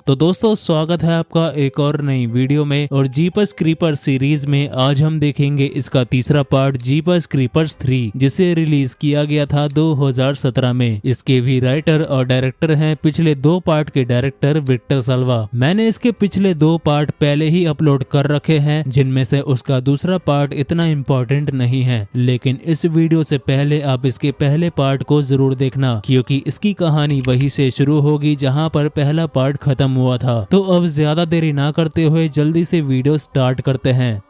तो दोस्तों स्वागत है आपका एक और नई वीडियो में। और जीपर्स क्रीपर्स सीरीज में आज हम देखेंगे इसका तीसरा पार्ट जीपर्स क्रीपर्स 3, जिसे रिलीज किया गया था 2017 में। इसके भी राइटर और डायरेक्टर हैं पिछले 2 पार्ट के डायरेक्टर विक्टर साल्वा। मैंने इसके पिछले 2 पार्ट पहले ही अपलोड कर रखे हैं, जिनमें से उसका दूसरा पार्ट इतना इम्पोर्टेंट नहीं है, लेकिन इस वीडियो से पहले आप इसके पहले पार्ट को जरूर देखना, क्योंकि इसकी कहानी वहीं से शुरू होगी जहां पर पहला पार्ट खत्म हुआ था। तो अब ज्यादा देरी ना करते हुए जल्दी से वीडियो स्टार्ट करते हैं।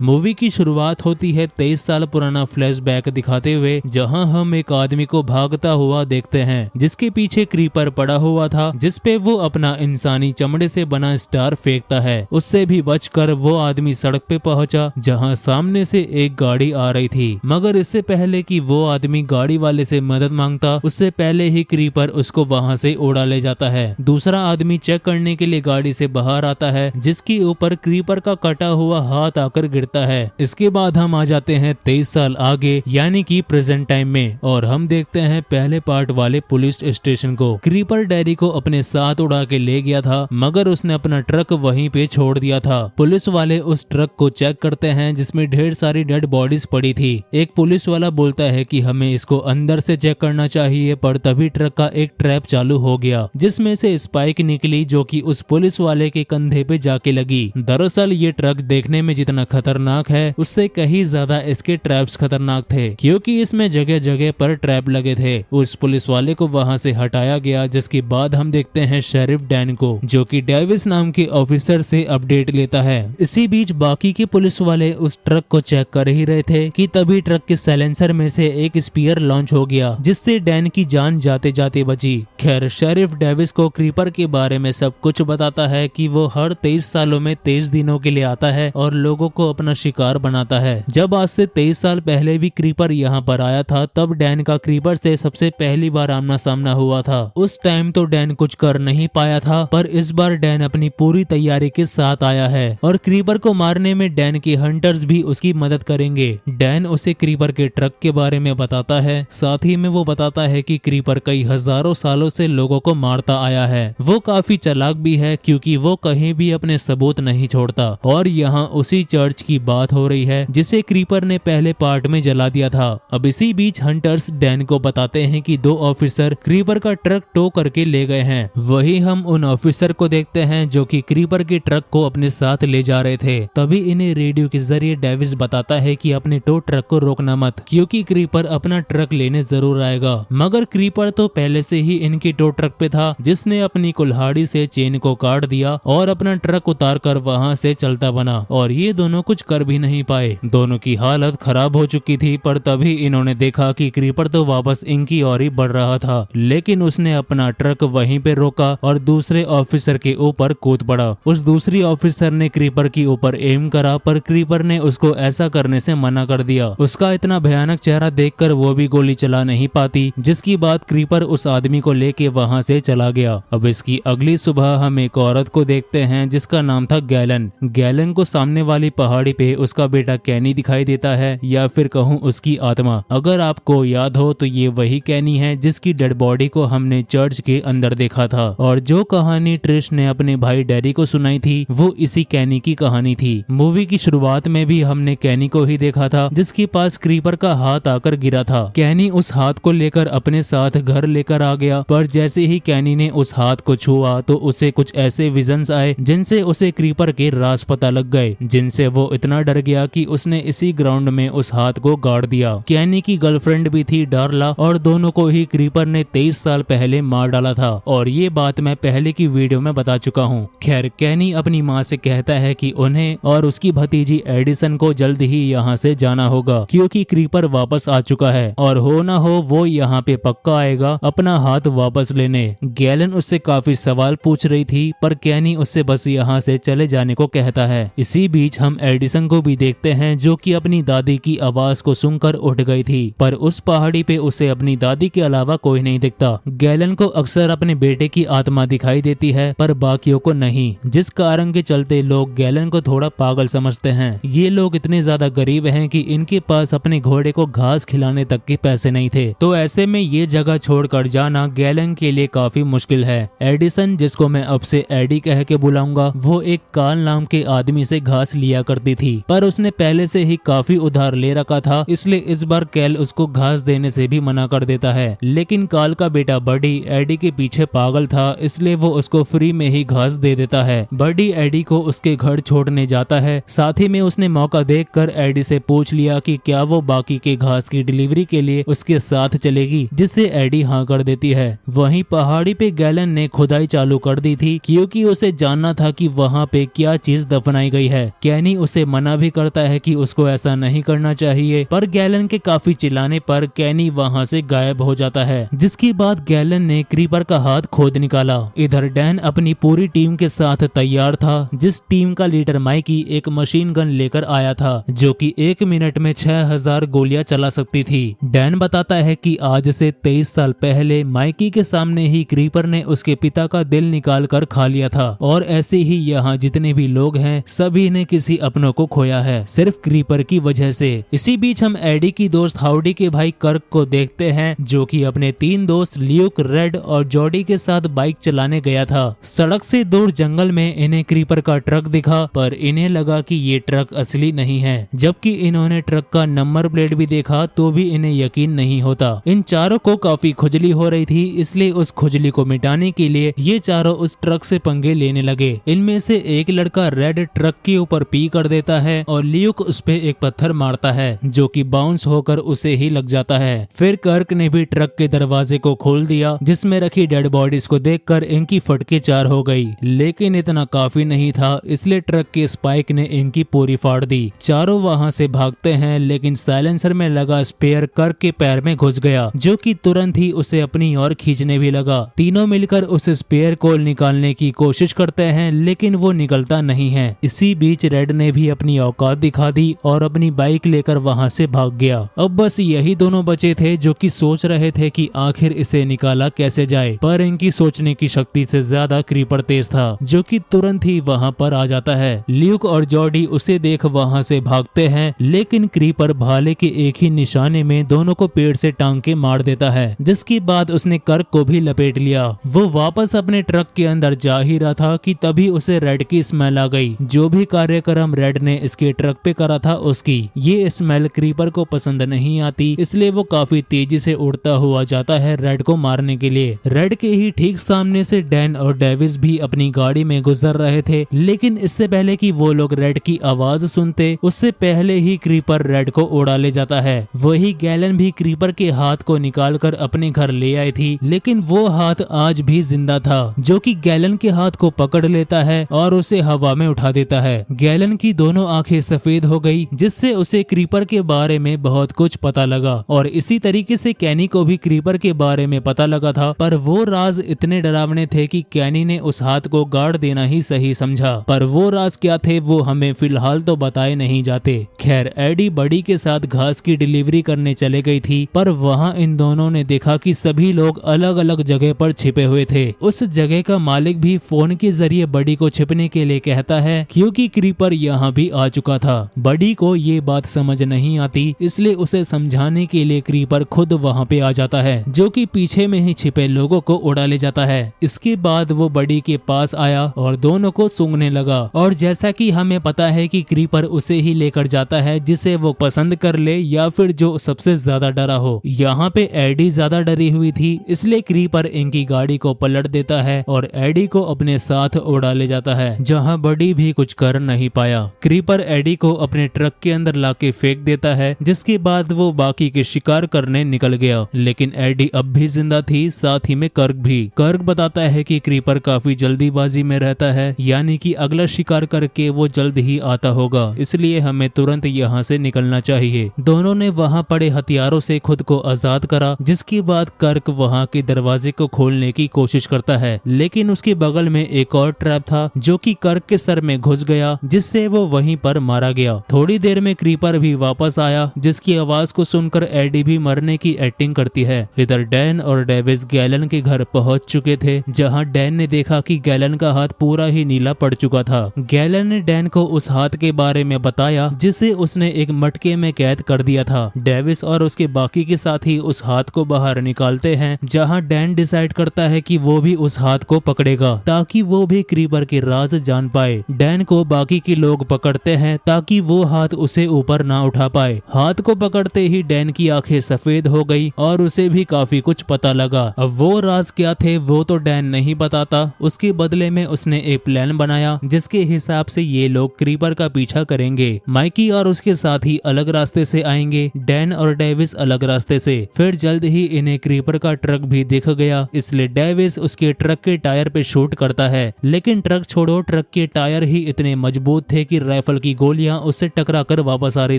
मूवी की शुरुआत होती है 23 साल पुराना फ्लैशबैक दिखाते हुए, जहां हम एक आदमी को भागता हुआ देखते हैं जिसके पीछे क्रीपर पड़ा हुआ था, जिसपे वो अपना इंसानी चमड़े से बना स्टार फेंकता है। उससे भी बचकर वो आदमी सड़क पे पहुंचा जहां सामने से एक गाड़ी आ रही थी, मगर इससे पहले कि वो आदमी गाड़ी वाले से मदद मांगता, उससे पहले ही क्रीपर उसको वहां से उड़ा ले जाता है। दूसरा आदमी चेक करने के लिए गाड़ी से बाहर आता है, जिसके ऊपर क्रीपर का कटा हुआ हाथ आकर गिरता है। इसके बाद हम आ जाते हैं 23 साल आगे, यानी कि प्रेजेंट टाइम में, और हम देखते हैं पहले पार्ट वाले पुलिस स्टेशन को। क्रीपर डैडी को अपने साथ उड़ा के ले गया था, मगर उसने अपना ट्रक वहीं पे छोड़ दिया था। पुलिस वाले उस ट्रक को चेक करते हैं जिसमें ढेर सारी डेड बॉडीज पड़ी थी। एक पुलिस वाला बोलता है कि हमें इसको अंदर से चेक करना चाहिए, पर तभी ट्रक का एक ट्रैप चालू हो गया जिसमें से स्पाइक निकली, जो कि उस पुलिस वाले के कंधे पे जाके लगी। दरअसल ये ट्रक देखने में जितना खतरनाक है, उससे कहीं ज्यादा इसके ट्रैप्स खतरनाक थे, क्योंकि इसमें जगह जगह पर ट्रैप लगे थे। उस पुलिस वाले को वहां से हटाया गया, जिसके बाद हम देखते हैं शेरिफ डैन को, जो कि डेविस नाम के ऑफिसर से अपडेट लेता है। इसी बीच बाकी के पुलिस वाले उस ट्रक को चेक कर ही रहे थे कि तभी ट्रक के साइलेंसर में से एक स्पीयर लॉन्च हो गया, जिससे डैन की जान जाते जाते बची। खैर, शेरिफ डेविस को क्रीपर के बारे में सब कुछ बताता है कि वो हर 23 सालों में 23 दिनों के लिए आता है और लोगों को अपना शिकार बनाता है। जब आज से 23 साल पहले भी क्रीपर यहाँ पर आया था, तब डैन का क्रीपर से सबसे पहली बार आमना सामना हुआ था। उस टाइम तो डैन कुछ कर नहीं पाया था, पर इस बार डैन अपनी पूरी तैयारी के साथ आया है और क्रीपर को मारने में डैन के हंटर्स भी उसकी मदद करेंगे। डैन उसे क्रीपर के ट्रक के बारे में बताता है, साथ ही में वो बताता है कि क्रीपर कई हजारों सालों से लोगों को मारता आया है। वो काफी चालाक भी है, क्योंकि वो कहीं भी अपने सबूत नहीं छोड़ता। और यहाँ उसी चर्च की बात हो रही है जिसे क्रीपर ने पहले पार्ट में जला दिया था। अब इसी बीच हंटर्स डैन को बताते हैं कि 2 ऑफिसर क्रीपर का ट्रक टो करके ले गए हैं। वही हम उन ऑफिसर को देखते हैं जो कि क्रीपर के ट्रक को अपने साथ ले जा रहे थे। तभी इन्हें रेडियो के जरिए डेविस बताता है कि अपने टो ट्रक को रोकना मत, क्योंकि क्रीपर अपना ट्रक लेने जरूर आएगा। मगर क्रीपर तो पहले से ही इनके टो ट्रक पे था, जिसने अपनी कुल्हाड़ी से चेन को काट दिया और अपना ट्रक उतार कर वहाँ से चलता बना, और ये दोनों कुछ कर भी नहीं पाए। दोनों की हालत खराब हो चुकी थी, पर तभी इन्होंने देखा कि क्रीपर तो वापस इनकी ओर ही बढ़ रहा था, लेकिन उसने अपना ट्रक वहीं पे रोका और दूसरे ऑफिसर के ऊपर कूद पड़ा। उस दूसरी ऑफिसर ने क्रीपर के ऊपर एम करा, पर क्रीपर ने उसको ऐसा करने से मना कर दिया। उसका इतना भयानक चेहरा देखकर वो भी गोली चला नहीं पाती, जिसकी बाद क्रीपर उस आदमी को लेके वहां से चला गया। अब इसकी अगली सुबह हम एक औरत को देखते हैं जिसका नाम था गैलन। गैलन को सामने वाली पहाड़ी पे उसका बेटा कैनी दिखाई देता है, या फिर कहूँ उसकी आत्मा। अगर आपको याद हो तो ये वही कैनी है जिसकी डेड बॉडी को हमने चर्च के अंदर देखा था, और जो कहानी ट्रिश ने अपने भाई डैडी को सुनाई थी वो इसी कैनी की कहानी थी। मूवी की शुरुआत में भी हमने कैनी को ही देखा था, जिसके पास क्रीपर का हाथ आकर गिरा था। कैनी उस हाथ को लेकर अपने साथ घर लेकर आ गया, पर जैसे ही कैनी ने उस हाथ को छुआ तो उसे कुछ ऐसे विजन्स आए जिनसे उसे क्रीपर के राज पता लग गए, जिनसे वो इतना डर गया कि उसने इसी ग्राउंड में उस हाथ को गाड़ दिया। कैनी की गर्लफ्रेंड भी थी डार्ला, और दोनों को ही क्रीपर ने 23 साल पहले मार डाला था, और ये बात मैं पहले की वीडियो में बता चुका हूँ। खैर, कैनी अपनी माँ से कहता है कि उन्हें और उसकी भतीजी एडिसन को जल्द ही यहाँ से जाना होगा, क्योंकि क्रीपर वापस आ चुका है, और हो ना हो वो यहाँ पे पक्का आएगा अपना हाथ वापस लेने। गैलन उससे काफी सवाल पूछ रही थी, पर कैनी उससे बस यहाँ से चले जाने को कहता है। इसी बीच हम एडिसन एडिसन को भी देखते हैं जो कि अपनी दादी की आवाज को सुनकर उठ गई थी, पर उस पहाड़ी पे उसे अपनी दादी के अलावा कोई नहीं दिखता। गैलन को अक्सर अपने बेटे की आत्मा दिखाई देती है पर बाकियों को नहीं, जिस कारण के चलते लोग गैलन को थोड़ा पागल समझते हैं। ये लोग इतने ज्यादा गरीब हैं कि इनके पास अपने घोड़े को घास खिलाने तक के पैसे नहीं थे, तो ऐसे में ये जगह छोड़कर जाना गैलन के लिए काफी मुश्किल है। एडिसन, जिसको मैं अब से एडी कह के बुलाऊंगा, वो एक काल नाम के आदमी से घास लिया करती थी, पर उसने पहले से ही काफी उधार ले रखा था, इसलिए इस बार कैल उसको घास देने से भी मना कर देता है। लेकिन काल का बेटा बडी एडी के पीछे पागल था, इसलिए वो उसको फ्री में ही घास दे देता है। बडी एडी को उसके घर छोड़ने जाता है, साथ ही में उसने मौका देखकर एडी से पूछ लिया कि क्या वो बाकी के घास की डिलीवरी के लिए उसके साथ चलेगी, जिससे एडी हाँ कर देती है। वहीं पहाड़ी पे गैलन ने खुदाई चालू कर दी थी क्योंकि उसे जानना था कि वहाँ पे क्या चीज दफनाई गई है। कैनी उसे मना भी करता है कि उसको ऐसा नहीं करना चाहिए, पर गैलन के काफी चिल्लाने पर कैनी वहाँ से गायब हो जाता है, जिसके बाद गैलन ने क्रीपर का हाथ खोद निकाला। इधर डैन अपनी पूरी टीम के साथ तैयार था, जिस टीम का लीडर माइकी एक मशीन गन लेकर आया था जो कि 1 मिनट में 6000 गोलियां चला सकती थी। डैन बताता है कि आज से 23 साल पहले माइकी के सामने ही क्रीपर ने उसके पिता का दिल निकाल कर खा लिया था, और ऐसे ही यहाँ जितने भी लोग हैं सभी ने किसी अपनों को खोया है सिर्फ क्रीपर की वजह से। इसी बीच हम एडी की दोस्त हाउडी के भाई कर्क को देखते हैं जो कि अपने 3 दोस्त ल्यूक, रेड और जॉडी के साथ बाइक चलाने गया था। सड़क से दूर जंगल में इन्हें क्रीपर का ट्रक दिखा, पर इन्हें लगा कि ये ट्रक असली नहीं है। जबकि इन्होंने ट्रक का नंबर प्लेट भी देखा तो भी इन्हें यकीन नहीं होता। इन चारों को काफी खुजली हो रही थी, इसलिए उस खुजली को मिटाने के लिए ये चारों उस ट्रक से पंगे लेने लगे। इनमें से एक लड़का रेड ट्रक के ऊपर पी कर देता है और ल्यूक उस पे एक पत्थर मारता है जो कि बाउंस होकर उसे ही लग जाता है। फिर कर्क ने भी ट्रक के दरवाजे को खोल दिया, जिसमें रखी डेड बॉडीज को देखकर इनकी फटके 4 हो गई। लेकिन इतना काफी नहीं था, इसलिए ट्रक के स्पाइक ने इनकी पूरी फाड़ दी। चारों वहां से भागते हैं, लेकिन साइलेंसर में लगा स्पेयर कर्क के पैर में घुस गया, जो कि तुरंत ही उसे अपनी ओर खींचने भी लगा। तीनों मिलकर उस स्पेयर को निकालने की कोशिश करते हैं, लेकिन वो निकलता नहीं है। इसी बीच रेड ने भी अपनी औकात दिखा दी और अपनी बाइक लेकर वहां से भाग गया। अब बस यही दोनों बचे थे जो कि सोच रहे थे कि आखिर इसे निकाला कैसे जाए, पर इनकी सोचने की शक्ति से ज्यादा क्रीपर तेज था, जो कि तुरंत ही वहां पर आ जाता है। ल्यूक और जॉडी उसे देख वहां से भागते हैं, लेकिन क्रीपर भाले के एक ही निशाने में दोनों को पेड़ से टांग के मार देता है, जिसके बाद उसने कर्क को भी लपेट लिया। वो वापस अपने ट्रक के अंदर जा ही रहा था कि तभी उसे रेड की स्मेल आ गई। जो भी कार्यक्रम रेड ने इसके ट्रक पे करा था उसकी ये स्मेल क्रीपर को पसंद नहीं आती, इसलिए वो काफी तेजी से उड़ता हुआ जाता है रेड को मारने के लिए। रेड के ही ठीक सामने से डैन और डेविस भी अपनी गाड़ी में गुजर रहे थे, लेकिन इससे पहले कि वो लोग रेड की आवाज सुनते उससे पहले ही क्रीपर रेड को उड़ा ले जाता है। वही गैलन भी क्रीपर के हाथ को निकालकर अपने घर ले आई थी, लेकिन वो हाथ आज भी जिंदा था, जो कि गैलन के हाथ को पकड़ लेता है और उसे हवा में उठा देता है। गैलन की दोनों आंखें सफेद हो गई, जिससे उसे क्रीपर के बारे में बहुत कुछ पता लगा, और इसी तरीके से कैनी को भी क्रीपर के बारे में पता लगा था, पर वो राज इतने डरावने थे कि कैनी ने उस हाथ को गाड़ देना ही सही समझा। पर वो राज क्या थे वो हमें फिलहाल तो बताए नहीं जाते। खैर, एडी बडी के साथ घास की डिलीवरी करने चले गई थी, पर वहाँ इन दोनों ने देखा कि सभी लोग अलग अलग जगह पर छिपे हुए थे। उस जगह का मालिक भी फोन के जरिए बडी को छिपने के लिए कहता है, क्योंकि क्रीपर यहाँ भी आ चुका था। बडी को ये बात समझ नहीं आती, इसलिए उसे समझाने के लिए क्रीपर खुद वहाँ पे आ जाता है, जो कि पीछे में ही छिपे लोगों को उड़ा ले जाता है। इसके बाद वो बडी के पास आया और दोनों को सूंघने लगा, और जैसा कि हमें पता है कि क्रीपर उसे ही लेकर जाता है जिसे वो पसंद कर ले या फिर जो सबसे ज्यादा डरा हो। यहाँ पे एडी ज्यादा डरी हुई थी, इसलिए क्रीपर इनकी गाड़ी को पलट देता है और एडी को अपने साथ उड़ा ले जाता है, जहाँ बडी भी कुछ कर नहीं पाया। क्रीपर एडी को अपने ट्रक के अंदर लाके फेंक देता है, जिसके बाद वो बाकी के शिकार करने निकल गया। लेकिन एडी अब भी जिंदा थी, साथ ही में कर्क भी। कर्क बताता है कि क्रीपर काफी जल्दीबाजी में रहता है, यानी कि अगला शिकार करके वो जल्द ही आता होगा, इसलिए हमें तुरंत यहाँ से निकलना चाहिए। दोनों ने वहाँ पड़े हथियारों से खुद को आजाद करा, जिसके बाद कर्क वहाँ के दरवाजे को खोलने की कोशिश करता है, लेकिन उसके बगल में एक और ट्रैप था जो कि कर्क के सर में घुस गया, जिससे वो वहीं पर मारा गया। थोड़ी देर में क्रीपर भी वापस आया, जिसकी आवाज को सुनकर एडी भी मरने की एक्टिंग करती है। इधर डैन और डेविस गैलन के घर पहुंच चुके थे, जहां डैन ने देखा कि गैलन का हाथ पूरा ही नीला पड़ चुका था। गैलन ने डैन को उस हाथ के बारे में बताया जिसे उसने एक मटके में कैद कर दिया था। डेविस और उसके बाकी के साथी उस हाथ को बाहर निकालते हैं, जहां डैन डिसाइड करता है कि वो भी उस हाथ को पकड़ेगा ताकि वो भी क्रीपर के राज जान पाए। डैन को बाकी के लोग पकड़ते हैं ताकि वो हाथ उसे ऊपर ना उठा पाए। हाथ को पकड़ते ही डैन की आंखें सफेद हो गई और उसे भी काफी कुछ पता लगा। अब वो राज क्या थे वो तो डैन नहीं बताता। उसके बदले में उसने एक प्लान बनाया जिसके हिसाब से ये लोग क्रीपर का पीछा करेंगे। माइकी और उसके साथी अलग रास्ते से आएंगे, डैन और डेविस अलग रास्ते से। फिर जल्द ही इन्हें क्रीपर का ट्रक भी दिख गया, इसलिए डेविस उसके ट्रक के टायर पे शूट करता है। लेकिन ट्रक छोड़ो, ट्रक के टायर ही इतने मजबूत थे कि राइफल की गोलियां उससे टकरा कर वापस आ रही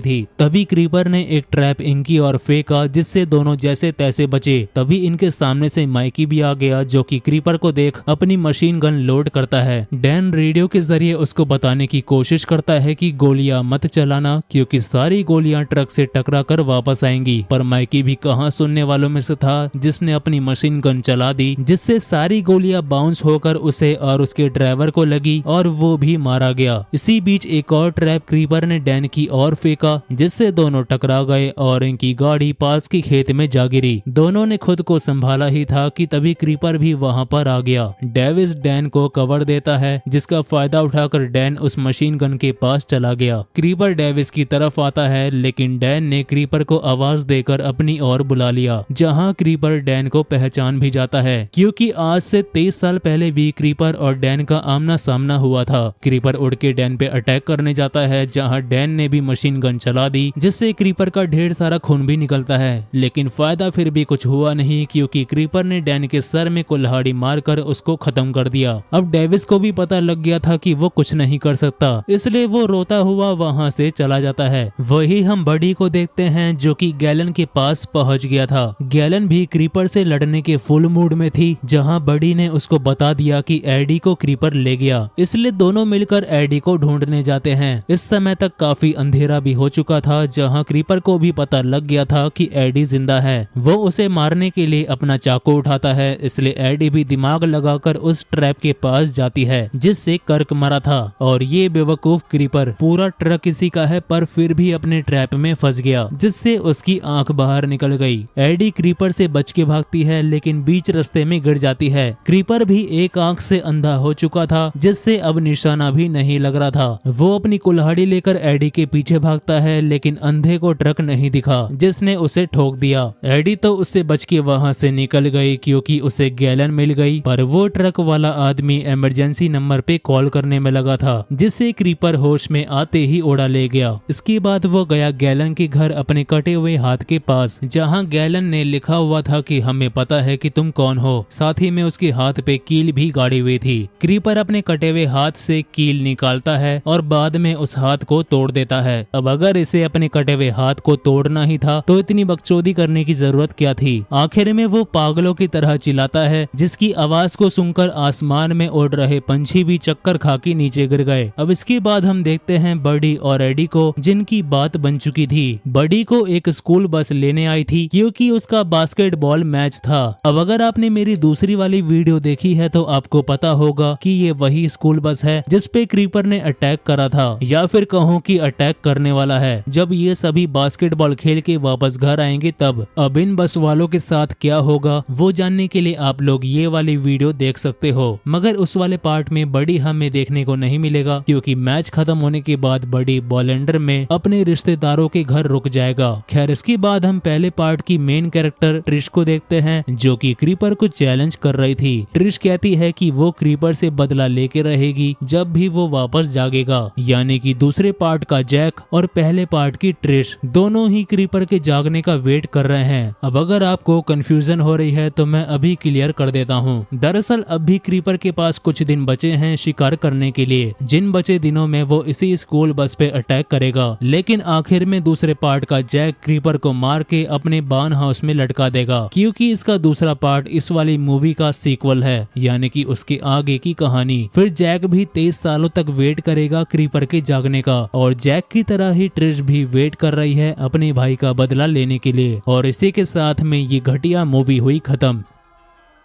थी। तभी क्रीपर ने एक ट्रैप इनकी ओर फेंका, जिससे दोनों जैसे तैसे बचे। तभी इनके सामने से माइकी भी आ गया, जो कि क्रीपर को देख अपनी मशीन गन लोड करता है। डैन रेडियो के जरिए उसको बताने की कोशिश करता है कि गोलियां मत चलाना, क्योंकि सारी गोलियां ट्रक से टकरा कर वापस आएंगी। पर माइकी भी कहां सुनने वालों में से था, जिसने अपनी मशीन गन चला दी, जिससे सारी गोलियां बाउंस होकर उसे और उसके ड्राइवर को लगी और वो भी मारा गया। इसी बीच एक और ट्रैप क्रीपर ने डैन की ओर फेंका, जिससे दोनों टकरा गए और इनकी गाड़ी पास के खेत में जा गिरी। दोनों ने खुद को संभाला ही था कि तभी क्रीपर भी वहां पर आ गया। डेविस डैन को कवर देता है, जिसका फायदा उठाकर डैन उस मशीन गन के पास चला गया। क्रीपर डेविस की तरफ आता है, लेकिन डैन ने क्रीपर को आवाज देकर अपनी ओर बुला लिया, जहां क्रीपर डैन को पहचान भी जाता है, क्योंकि आज से 23 साल पहले भी क्रीपर और डैन का आमना सामना हुआ था। क्रीपर उड़ के डैन पे अटैक करने जाता है, जहां डैन ने भी मशीन गन चला दी, जिससे क्रीपर का ढेर सारा खून भी निकलता है। लेकिन फायदा फिर भी कुछ हुआ नहीं, क्योंकि क्रीपर ने डैन के सर में कुल्हाड़ी मारकर उसको खत्म कर दिया। अब डेविस को भी पता लग गया था कि वो कुछ नहीं कर सकता, इसलिए वो रोता हुआ वहां से चला जाता है। वही हम बडी को देखते हैं, जो कि गैलन के पास पहुंच गया था। गैलन भी क्रीपर से लड़ने के फुल मूड में थी, जहां बडी ने उसको बता दिया कि एडी को क्रीपर ले गया, इसलिए दोनों मिलकर एडी को ढूंढने जाते हैं। इस समय तक काफी अंधेरा भी हो चुका था, जहां क्रीपर को भी पता लग गया था कि एडी जिंदा है। वो उसे मारने के लिए अपना चाकू उठाता है, इसलिए एडी भी दिमाग लगाकर उस ट्रैप के पास जाती है जिससे कर्क मरा था। और ये बेवकूफ क्रीपर पूरा ट्रक किसी का है, पर फिर भी अपने ट्रैप में फंस गया, जिससे उसकी आंख बाहर निकल गई। एडी क्रीपर से बच के भागती है, लेकिन बीच रास्ते में गिर जाती है। क्रीपर भी एक आंख से अंधा हो चुका था, जिससे अब निशाना भी नहीं लग रहा था। वो अपनी कुल्हाड़ी लेकर एडी के पीछे भागता है, लेकिन अंधे को ट्रक नहीं दिखा, जिसने उसे ठोक दिया। एडी तो उससे बच के वहां से निकल गई, क्योंकि उसे गैलन मिल गई, पर वो ट्रक वाला आदमी इमरजेंसी नंबर पे कॉल करने में लगा था, जिससे क्रीपर होश में आते ही उड़ा ले गया। इसके बाद वो गया गैलन के घर अपने कटे हुए हाथ के पास, जहां गैलन ने लिखा हुआ था कि हमें पता है कि तुम कौन हो। साथ ही में उसके हाथ पे कील भी गाड़ी हुई थी। क्रीपर अपने कटे हुए हाथ से कील निकालता है और बाद में उस हाथ को तोड़ देता है। अब अगर इसे अपने कटे हुए हाथ को तोड़ना ही था तो इतनी बकचोदी करने की जरूरत क्या थी। आखिर में वो पागलों की तरह चिल्लाता है, जिसकी आवाज को सुनकर आसमान में उड़ रहे पंछी भी चक्कर खा के नीचे गिर गए। अब इसके बाद हम देखते हैं बडी और एडी को, जिनकी बात बन चुकी थी। बडी को एक स्कूल बस लेने आई थी, क्योंकि उसका बास्केटबॉल मैच था। अब अगर आपने मेरी दूसरी वाली वीडियो देखी है तो आपको पता होगा कि ये वही स्कूल बस है जिसपे क्रीपर ने अटैक करा था, या फिर कहूँ कि अटैक करने वाला है। जब ये सभी बास्केटबॉल खेल के वापस घर आएंगे तब। अब इन बस वालों के साथ क्या होगा वो जानने के लिए आप लोग ये वाली वीडियो देख सकते हो। मगर उस वाले पार्ट में बडी हमें देखने को नहीं मिलेगा, क्योंकि मैच खत्म होने के बाद बडी बॉलेंडर में अपने रिश्तेदारों के घर रुक जाएगा। खैर, इसके बाद हम पहले पार्ट की मेन कैरेक्टर ट्रिश को देखते हैं, जो कि क्रीपर को चैलेंज कर रही थी। ट्रिश कहती है कि वो क्रीपर से बदला लेके रहेगी जब भी वो वापस जागेगा। यानी कि दूसरे पार्ट का जैक और पहले पार्ट की ट्रिश दोनों ही क्रीपर के जागने का वेट कर रहे हैं। अब अगर आपको कंफ्यूजन हो रही है तो मैं अभी क्लियर कर देता हूँ। दरअसल अब भी क्रीपर के पास कुछ दिन बचे हैं शिकार करने के लिए, जिन बचे दिनों में वो इसी स्कूल बस पे अटैक करेगा। लेकिन आखिर में दूसरे पार्ट का जैक क्रीपर को मार के अपने बार्न हाउस में लटका देगा, क्योंकि इसका दूसरा पार्ट इस वाली मूवी का सीक्वल है, यानी कि उसके आगे की कहानी। फिर जैक भी 23 सालों तक वेट करेगा क्रीपर क्रीपर के जागने का। और जैक की तरह ही ट्रिश भी वेट कर रही है अपने भाई का बदला लेने के लिए। और इसी के साथ में ये घटिया मूवी हुई खत्म।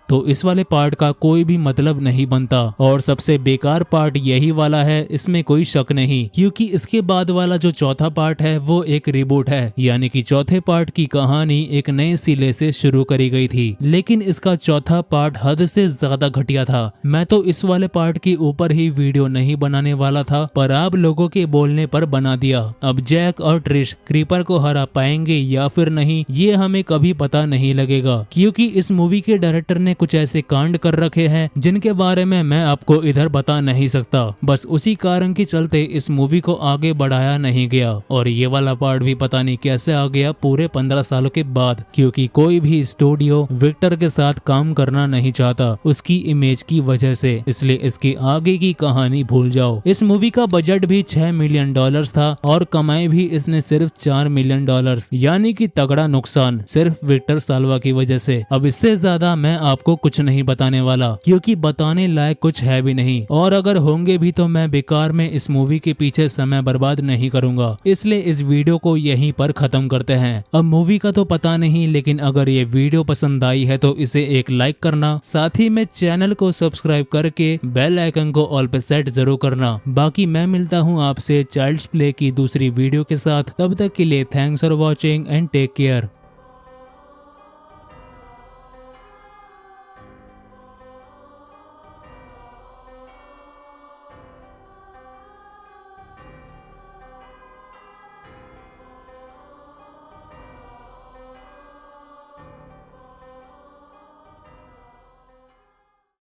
तो इस वाले पार्ट का कोई भी मतलब नहीं बनता और सबसे बेकार पार्ट यही वाला है, इसमें कोई शक नहीं, क्योंकि इसके बाद वाला जो चौथा पार्ट है वो एक रिबूट है, यानी कि चौथे पार्ट की कहानी एक नए सिले से शुरू करी गई थी। लेकिन इसका चौथा पार्ट हद से ज्यादा घटिया था। मैं तो इस वाले पार्ट के ऊपर ही वीडियो नहीं बनाने वाला था, पर आप लोगों के बोलने पर बना दिया। अब जैक और ट्रिश क्रीपर को हरा पाएंगे या फिर नहीं, ये हमें कभी पता नहीं लगेगा, क्योंकि इस मूवी के डायरेक्टर ने कुछ ऐसे कांड कर रखे हैं जिनके बारे में मैं आपको इधर बता नहीं सकता। बस उसी कारण के चलते इस मूवी को आगे बढ़ाया नहीं गया। और ये वाला पार्ट भी पता नहीं कैसे आ गया पूरे 15 सालों के बाद, क्योंकि कोई भी स्टूडियो विक्टर के साथ काम करना नहीं चाहता उसकी इमेज की वजह से, इसलिए इसकी आगे की कहानी भूल जाओ। इस मूवी का बजट भी $6 मिलियन था और कमाई भी इसने सिर्फ $4 मिलियन, यानी कि तगड़ा नुकसान सिर्फ विक्टर साल्वा की वजह से। अब इससे ज्यादा मैं आपको कुछ नहीं बताने वाला, क्योंकि बताने लायक कुछ है भी नहीं, और अगर होंगे भी तो मैं बेकार में इस मूवी के पीछे समय बर्बाद नहीं करूंगा। इसलिए इस वीडियो को यहीं पर खत्म करते हैं। अब मूवी का तो पता नहीं, लेकिन अगर ये वीडियो पसंद आई है तो इसे एक लाइक करना, साथ ही में चैनल को सब्सक्राइब करके बेल आइकन को ऑल पे सेट जरूर करना। बाकी मैं मिलता हूँ आपसे चाइल्ड्स प्ले की दूसरी वीडियो के साथ। तब तक के लिए thanks for watching and take care.